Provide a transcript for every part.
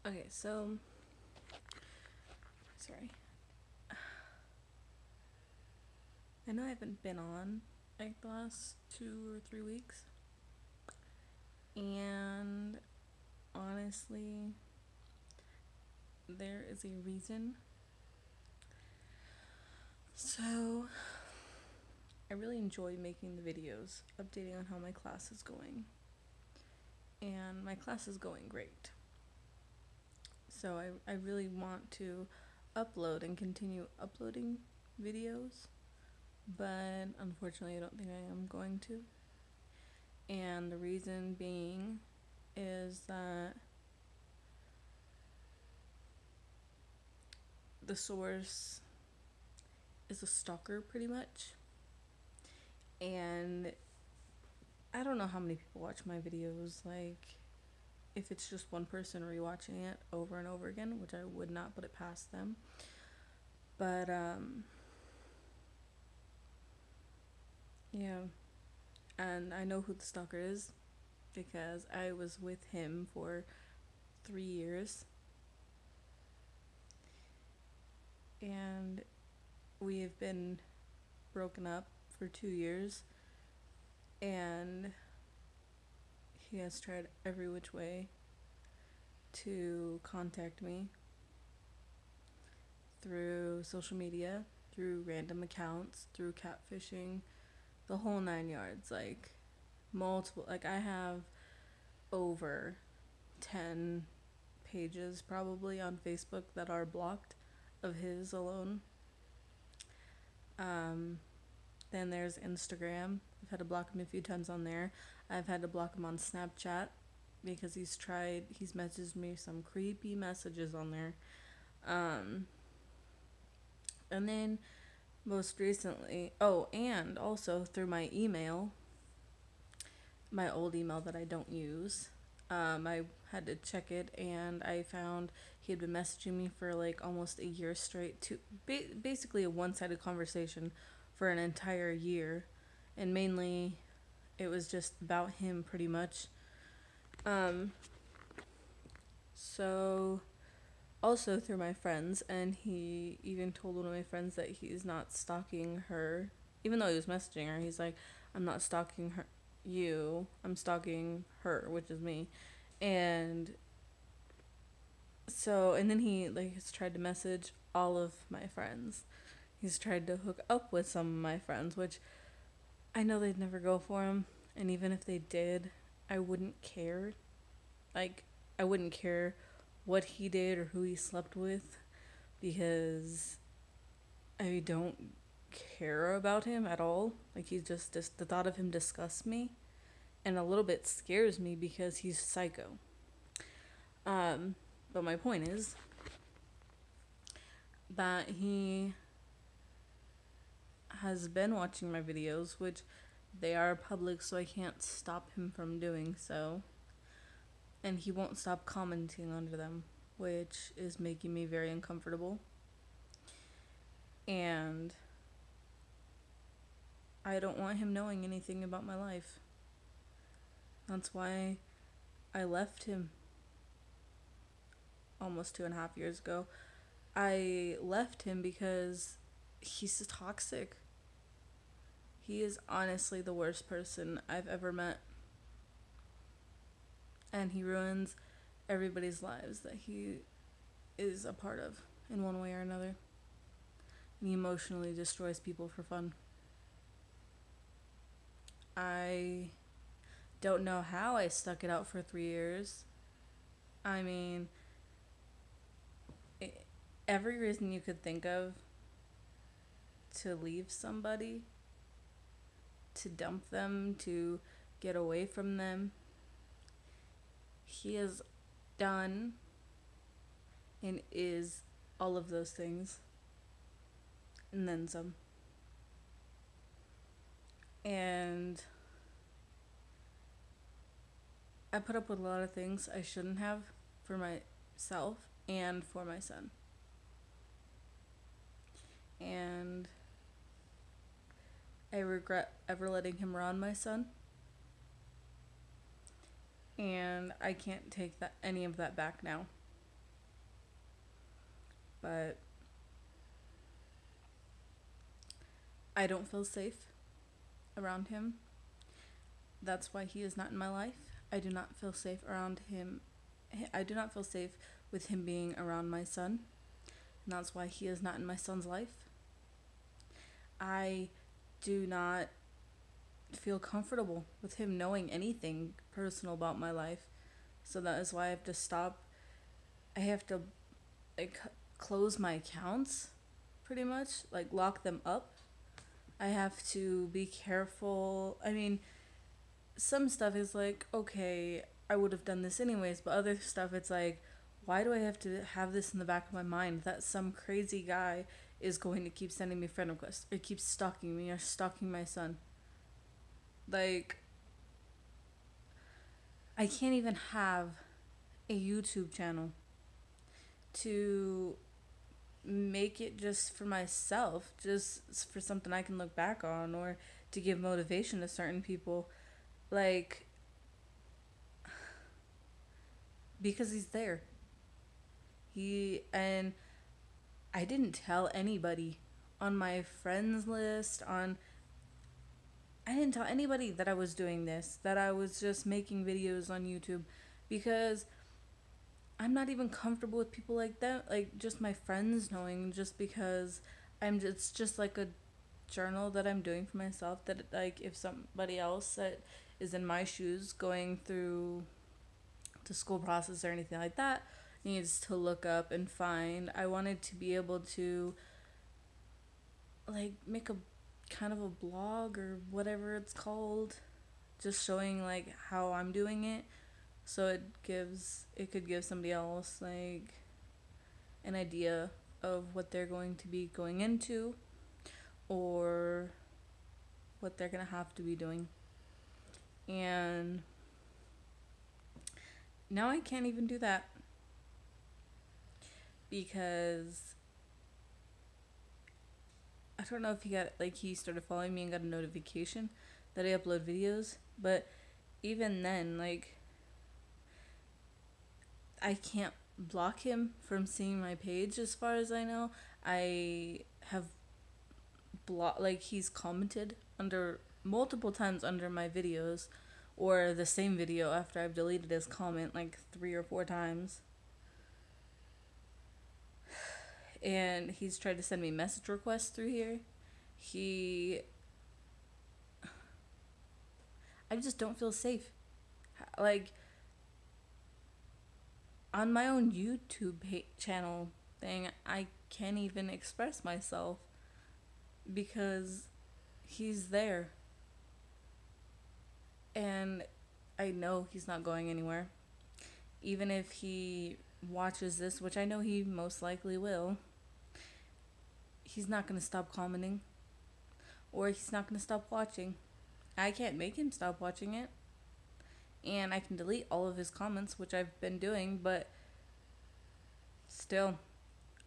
Okay, so sorry. I know I haven't been on like the last 2 or 3 weeks, and honestly, there is a reason. So, I really enjoy making the videos, updating on how my class is going, and my class is going great. So, I really want to upload and continue uploading videos, but unfortunately, I don't think I am going to. And the reason being is that the source is a stalker pretty much. And I don't know how many people watch my videos. Like, if it's just one person rewatching it over and over again, which I would not put it past them. But, yeah. And I know who the stalker is because I was with him for 3 years. And we have been broken up for 2 years. And he has tried every which way to contact me through social media, through random accounts, through catfishing, the whole 9 yards. Like, multiple, like, I have over 10 pages probably on Facebook that are blocked of his alone. Then there's Instagram. I've had to block him a few times on there. I've had to block him on Snapchat because he's messaged me some creepy messages on there. And then most recently, and also through my email, my old email that I don't use. I had to check it, and I found he had been messaging me for like almost a year straight, to basically a one-sided conversation for an entire year, and mainly it was just about him pretty much. So also through my friends, and he even told one of my friends that he's not stalking her, even though he was messaging her. He's like, I'm not stalking her, I'm stalking her, which is me. And so, and then he like has tried to message all of my friends. He's tried to hook up with some of my friends, which I know they'd never go for him, and even if they did, I wouldn't care. Like, I wouldn't care what he did or who he slept with, because I don't care about him at all. Like, he's just the thought of him disgusts me, and a little bit scares me because he's psycho. But my point is that he has been watching my videos, which they are public, so I can't stop him from doing so. And he won't stop commenting under them, which is making me very uncomfortable. And I don't want him knowing anything about my life. That's why I left him almost 2.5 years ago. I left him because he's toxic. He is honestly the worst person I've ever met. And he ruins everybody's lives that he is a part of in one way or another. And he emotionally destroys people for fun. I don't know how I stuck it out for 3 years. I mean, every reason you could think of to leave somebody, to dump them, to get away from them, he has done and is all of those things, and then some. And I put up with a lot of things I shouldn't have for myself and for my son. And I regret ever letting him around my son. And I can't take any of that back now. but I don't feel safe around him. That's why he is not in my life. I do not feel safe around him. I do not feel safe with him being around my son. And that's why he is not in my son's life. I do not feel comfortable with him knowing anything personal about my life. So that is why I have to stop. I have to like close my accounts pretty much, like lock them up. I have to be careful. I mean, some stuff is like, okay, I would have done this anyways, but other stuff it's like, why do I have to have this in the back of my mind that some crazy guy is going to keep sending me friend requests or keep stalking me or stalking my son? Like, I can't even have a YouTube channel to make it just for myself, just for something I can look back on or to give motivation to certain people. Like, because he's there. And I didn't tell anybody on my friends list, I didn't tell anybody that I was doing this, that I was just making videos on YouTube, because I'm not even comfortable with people like that, like just my friends knowing, just because it's just like a journal that I'm doing for myself, that like if somebody else that is in my shoes going through the school process or anything like that needs to look up and find, I wanted to be able to like make a kind of a blog or whatever it's called, just showing like how I'm doing it, so it could give somebody else like an idea of what they're going to be going into or what they're gonna have to be doing. And now I can't even do that because I don't know if he started following me and got a notification that I upload videos, but even then, like, I can't block him from seeing my page as far as I know. I have he's commented under multiple times under my videos, or the same video after I've deleted his comment like 3 or 4 times. And he's tried to send me message requests through here. I just don't feel safe. Like, on my own YouTube channel thing, I can't even express myself because he's there. And I know he's not going anywhere. Even if he watches this, which I know he most likely will, he's not going to stop commenting. Or he's not going to stop watching. I can't make him stop watching it. And I can delete all of his comments, which I've been doing, but still,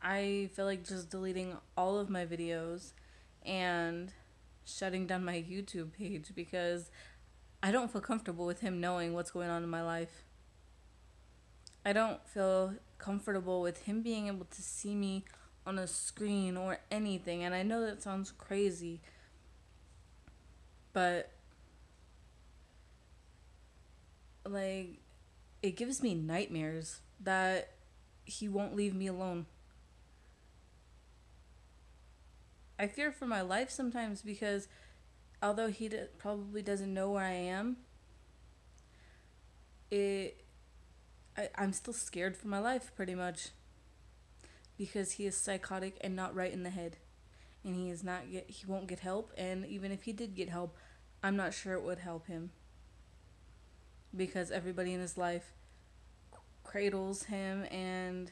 I feel like just deleting all of my videos and shutting down my YouTube page because I don't feel comfortable with him knowing what's going on in my life. I don't feel comfortable with him being able to see me on a screen or anything. And I know that sounds crazy, but like, it gives me nightmares that he won't leave me alone. I fear for my life sometimes because although he probably doesn't know where I am, I'm still scared for my life pretty much because he is psychotic and not right in the head, and he won't get help, and even if he did get help, I'm not sure it would help him because everybody in his life cradles him and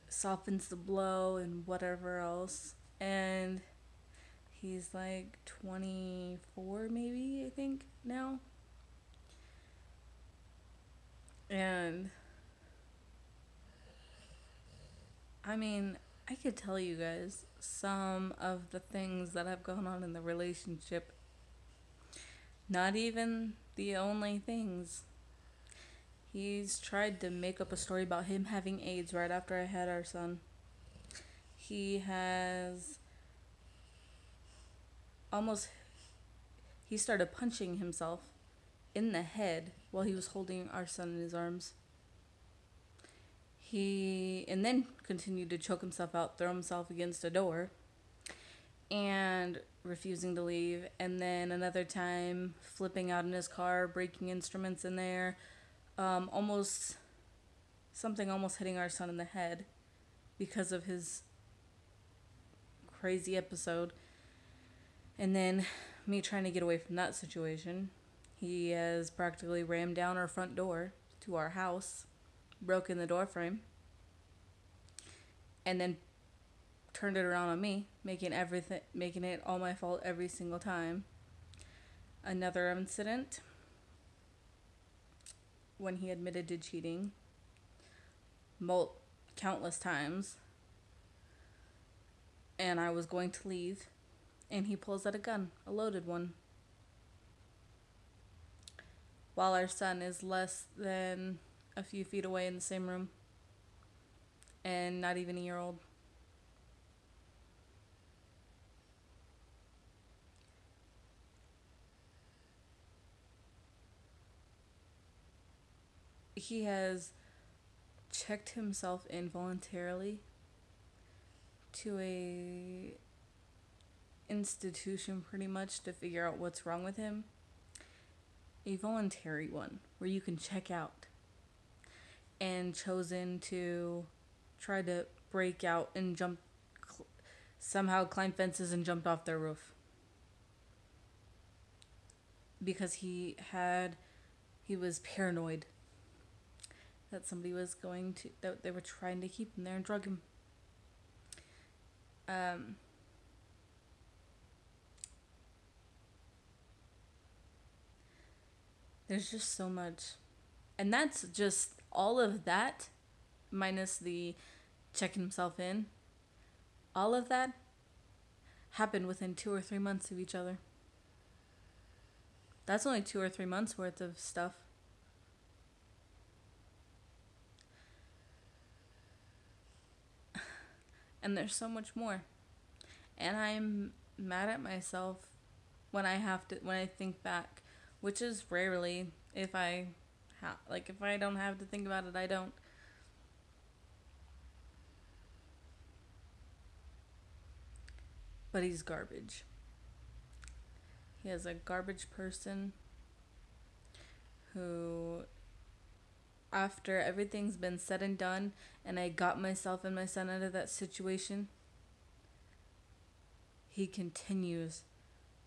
softens the blow and whatever else. And he's like 24 maybe, I think, now. And I mean, I could tell you guys some of the things that have gone on in the relationship. Not even the only things. He's tried to make up a story about him having AIDS right after I had our son. He has almost. He started punching himself in the head while he was holding our son in his arms. And then continued to choke himself out, throw himself against a door, and refusing to leave. And then another time, flipping out in his car, breaking instruments in there, almost hitting our son in the head because of his crazy episode. And then me trying to get away from that situation. He has practically rammed down our front door to our house, broken the door frame, and then turned it around on me, making it all my fault every single time. Another incident when he admitted to cheating countless times, and I was going to leave, and he pulls out a gun, a loaded one, while our son is less than a few feet away in the same room, and not even a year old. He has checked himself involuntarily to a institution pretty much to figure out what's wrong with him. A voluntary one where you can check out, and chosen to try to break out and somehow climb fences and jumped off their roof because he was paranoid that somebody was that they were trying to keep him there and drug him. There's just so much. And that's just all of that, minus the checking himself in. All of that happened within 2 or 3 months of each other. That's only 2 or 3 months worth of stuff. And there's so much more. And I'm mad at myself when I think back, which is rarely. If I don't have to think about it, I don't. But he's garbage. He is a garbage person who, after everything's been said and done, and I got myself and my son out of that situation, he continues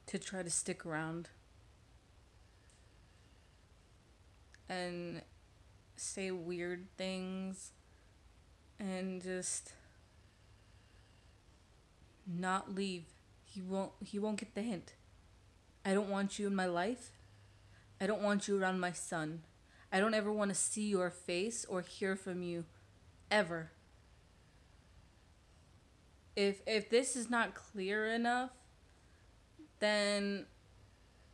to try to stick around and say weird things and just not leave. He won't get the hint. I don't want you in my life. I don't want you around my son. I don't ever want to see your face or hear from you ever. If this is not clear enough, then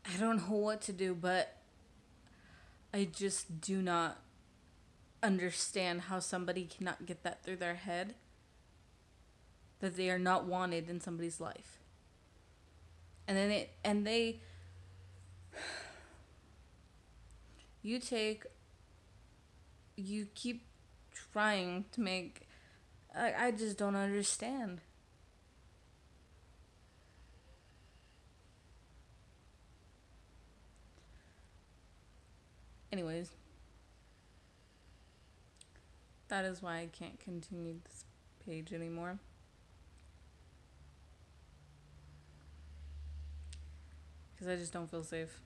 I don't know what to do, but I just do not understand how somebody cannot get that through their head, that they are not wanted in somebody's life. And then you keep trying to make, I just don't understand. Anyways, that is why I can't continue this page anymore. Because I just don't feel safe.